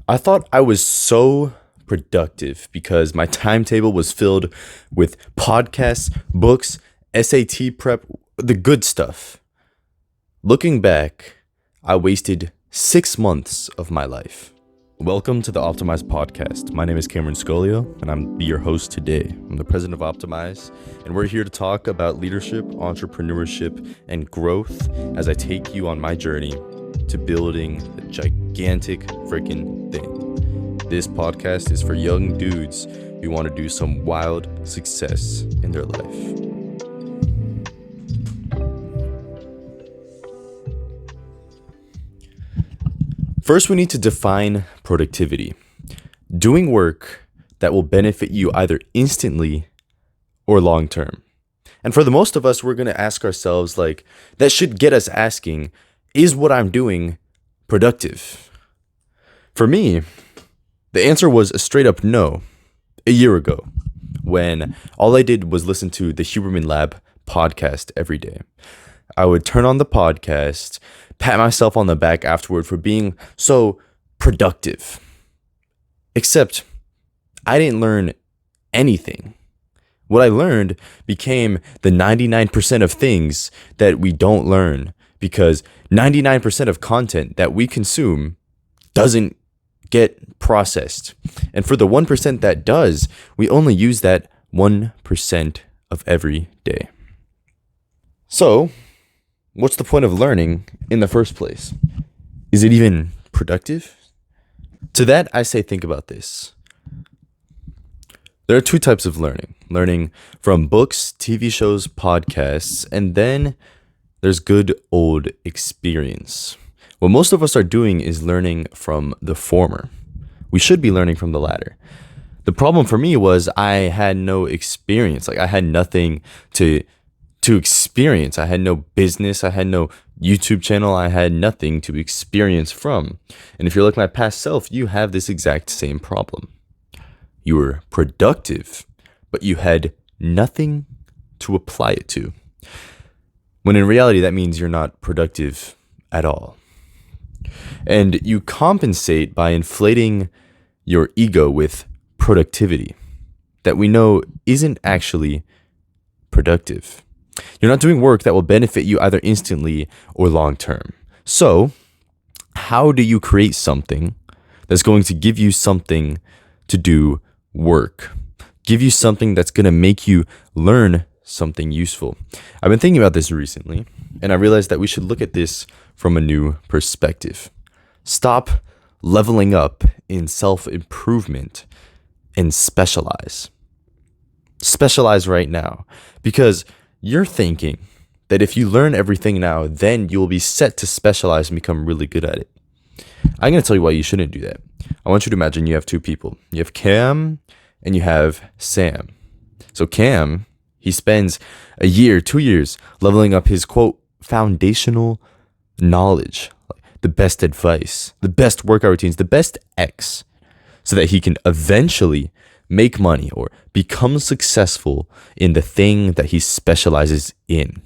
I thought I was so productive because my timetable was filled with podcasts, books, SAT prep, the good stuff. Looking back, I wasted 6 months of my life. Welcome to the Optimize podcast. My name is Scoglio, and I'm your host today. I'm the president of Optimize, and we're here to talk about leadership, entrepreneurship, and growth as I take you on my journey to building a gigantic freaking thing. This podcast is for young dudes who want to do some wild success in their life. First, we need to define productivity. Doing work that will benefit you either instantly or long term. And for the most of us, we're going to ask ourselves, that should get us asking, is what I'm doing productive? For me, the answer was a straight up no a year ago when all I did was listen to the Huberman Lab podcast every day. I would turn on the podcast, pat myself on the back afterward for being so productive. Except I didn't learn anything. What I learned became the 99% of things that we don't learn because 99% of content that we consume doesn't get processed. And for the 1% that does, we only use that 1% of every day. So, what's the point of learning in the first place? Is it even productive? To that, I say think about this. There are two types of learning. Learning from books, TV shows, podcasts, and then there's good old experience. What most of us are doing is learning from the former. We should be learning from the latter. The problem for me was I had no experience. I had nothing to experience. I had no business. I had no YouTube channel. I had nothing to experience from. And if you're like my past self, you have this exact same problem. You were productive, but you had nothing to apply it to. When in reality, that means you're not productive at all. And you compensate by inflating your ego with productivity that we know isn't actually productive. You're not doing work that will benefit you either instantly or long term. So, how do you create something that's going to give you something to do work? Give you something that's going to make you learn something useful. I've been thinking about this recently, and I realized that we should look at this from a new perspective. Stop leveling up in self-improvement and specialize. Specialize right now, because you're thinking that if you learn everything now, then you will be set to specialize and become really good at it. I'm going to tell you why you shouldn't do that. I want you to imagine you have two people. You have Cam and you have Sam. So Cam, he spends a year, 2 years leveling up his, quote, foundational knowledge, the best advice, the best workout routines, the best X, so that he can eventually make money or become successful in the thing that he specializes in.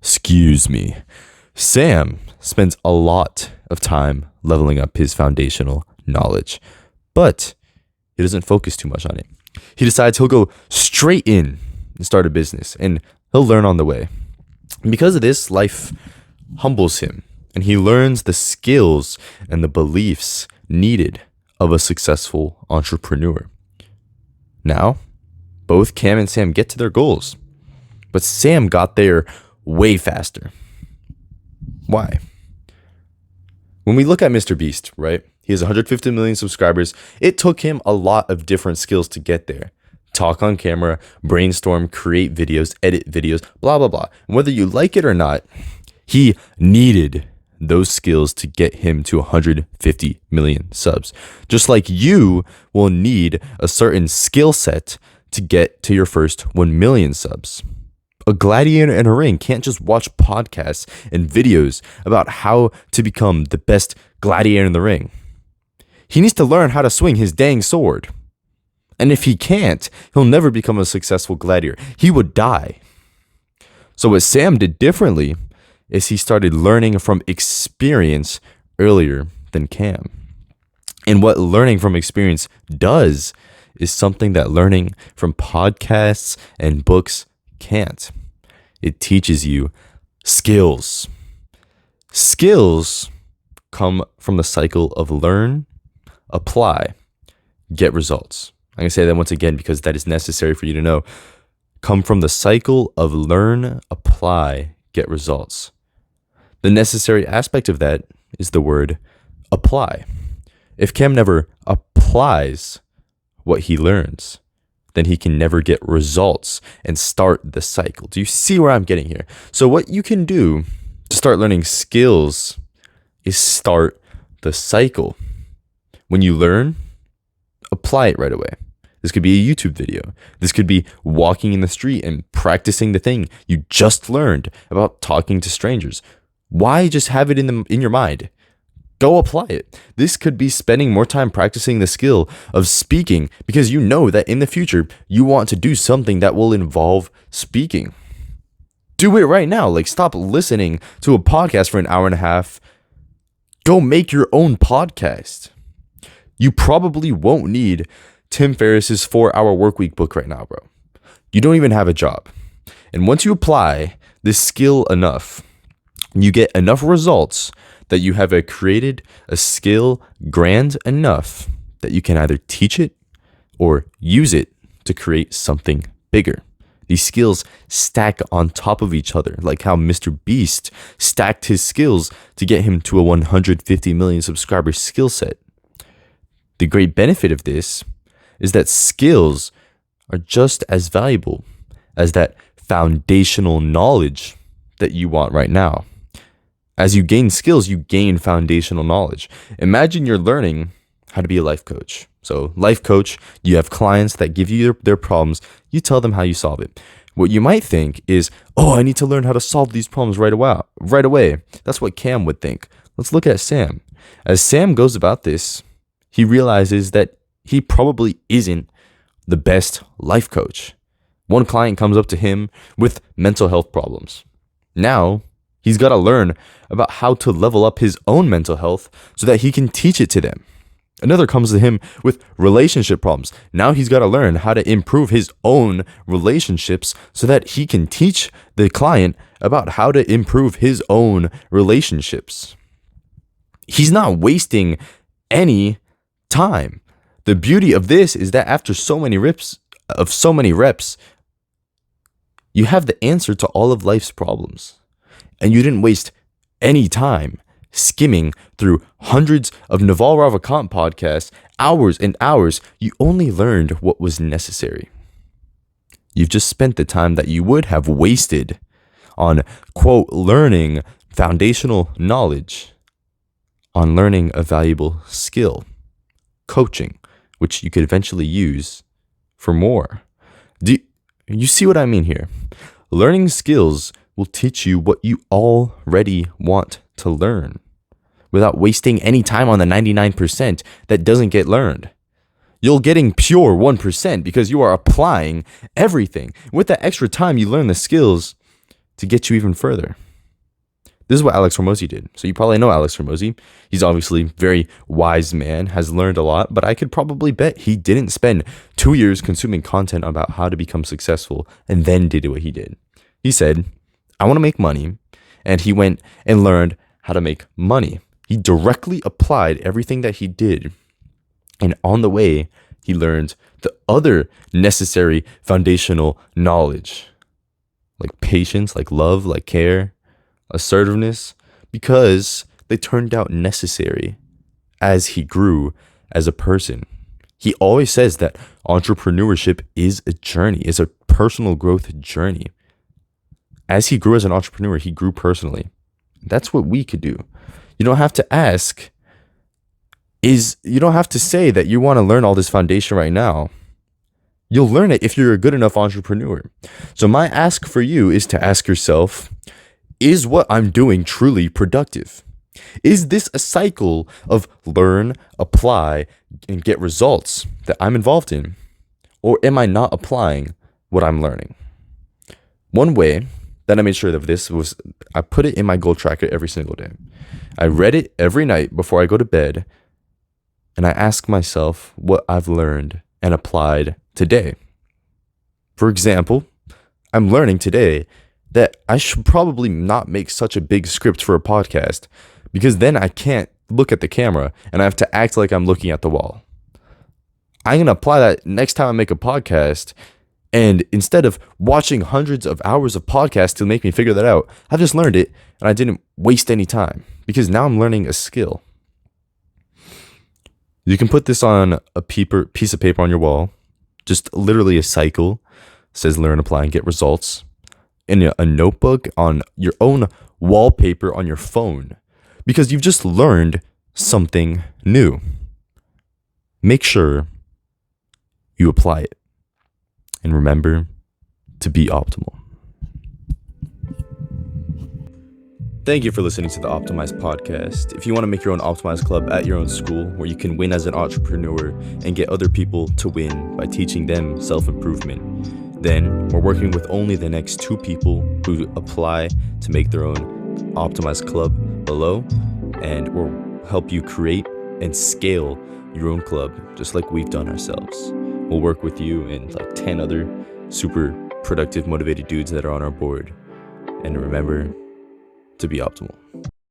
Excuse me. Sam spends a lot of time leveling up his foundational knowledge, but he doesn't focus too much on it. He decides he'll go straight in and start a business, and he'll learn on the way. And because of this, life humbles him, and he learns the skills and the beliefs needed of a successful entrepreneur. Now, both Cam and Sam get to their goals, but Sam got there way faster. Why? When we look at Mr. Beast, right? He has 150 million subscribers. It took him a lot of different skills to get there. Talk on camera, brainstorm, create videos, edit videos, blah, blah, blah. And whether you like it or not, he needed those skills to get him to 150 million subs. Just like you will need a certain skill set to get to your first 1 million subs. A gladiator in a ring can't just watch podcasts and videos about how to become the best gladiator in the ring. He needs to learn how to swing his dang sword. And if he can't, he'll never become a successful gladiator. He would die. So what Sam did differently is he started learning from experience earlier than Cam. And what learning from experience does is something that learning from podcasts and books can't. It teaches you skills. Skills come from the cycle of learn, apply, get results. I'm going to say that once again because that is necessary for you to know. Come from the cycle of learn, apply, get results. The necessary aspect of that is the word apply. If Cam never applies what he learns, then he can never get results and start the cycle. Do you see where I'm getting here? So what you can do to start learning skills is start the cycle. When you learn, apply it right away. This could be a YouTube video. This could be walking in the street and practicing the thing you just learned about talking to strangers. Why just have it in your mind? Go apply it. This could be spending more time practicing the skill of speaking because you know that in the future you want to do something that will involve speaking. Do it right now. Like, stop listening to a podcast for an hour and a half. Go make your own podcast. You probably won't need Tim Ferriss's 4-Hour Workweek book right now, bro. You don't even have a job. And once you apply this skill enough, you get enough results that you have created a skill grand enough that you can either teach it or use it to create something bigger. These skills stack on top of each other, like how Mr. Beast stacked his skills to get him to a 150 million subscriber skill set. The great benefit of this is that skills are just as valuable as that foundational knowledge that you want right now. As you gain skills, you gain foundational knowledge. Imagine you're learning how to be a life coach. So, life coach, you have clients that give you their problems. You tell them how you solve it. What you might think is, oh, I need to learn how to solve these problems right away. That's what Cam would think. Let's look at Sam. As Sam goes about this, he realizes that he probably isn't the best life coach. One client comes up to him with mental health problems. Now, he's got to learn about how to level up his own mental health so that he can teach it to them. Another comes to him with relationship problems. Now he's got to learn how to improve his own relationships so that he can teach the client about how to improve his own relationships. He's not wasting any time. The beauty of this is that after so many reps, you have the answer to all of life's problems. And you didn't waste any time skimming through hundreds of Naval Ravikant podcasts, hours and hours. You only learned what was necessary. You've just spent the time that you would have wasted on, quote, learning foundational knowledge, on learning a valuable skill, coaching, which you could eventually use for more. Do you see what I mean here? Learning skills will teach you what you already want to learn without wasting any time on the 99% that doesn't get learned. You're getting pure 1% because you are applying everything. With that extra time, you learn the skills to get you even further. This is what Alex Hormozi did. So you probably know Alex Hormozi. He's obviously a very wise man, has learned a lot, but I could probably bet he didn't spend 2 years consuming content about how to become successful and then did what he did. He said, I want to make money. And he went and learned how to make money. He directly applied everything that he did. And on the way, he learned the other necessary foundational knowledge, like patience, like love, like care, assertiveness, because they turned out necessary as he grew as a person. He always says that entrepreneurship is a journey, is a personal growth journey. As he grew as an entrepreneur, he grew personally. That's what we could do. You don't have to ask, you don't have to say that you want to learn all this foundation right now. You'll learn it if you're a good enough entrepreneur. So my ask for you is to ask yourself, is what I'm doing truly productive? Is this a cycle of learn, apply, and get results that I'm involved in? Or am I not applying what I'm learning? One way Then I made sure that I put it in my goal tracker every single day. I read it every night before I go to bed, and I ask myself what I've learned and applied today. For example, I'm learning today that I should probably not make such a big script for a podcast, because then I can't look at the camera and I have to act like I'm looking at the wall. I'm going to apply that next time I make a podcast. And instead of watching hundreds of hours of podcasts to make me figure that out, I've just learned it and I didn't waste any time, because now I'm learning a skill. You can put this on a piece of paper on your wall, just literally a cycle. It says learn, apply, and get results. In a notebook, on your own wallpaper on your phone, because you've just learned something new. Make sure you apply it. And remember to be optimal. Thank you for listening to the Optimized podcast. If you want to make your own Optimized Club at your own school, where you can win as an entrepreneur and get other people to win by teaching them self-improvement, then we're working with only the next 2 people who apply to make their own Optimized Club below, and we'll help you create and scale your own club just like we've done ourselves. We'll work with you and like 10 other super productive, motivated dudes that are on our board. And remember to be optimal.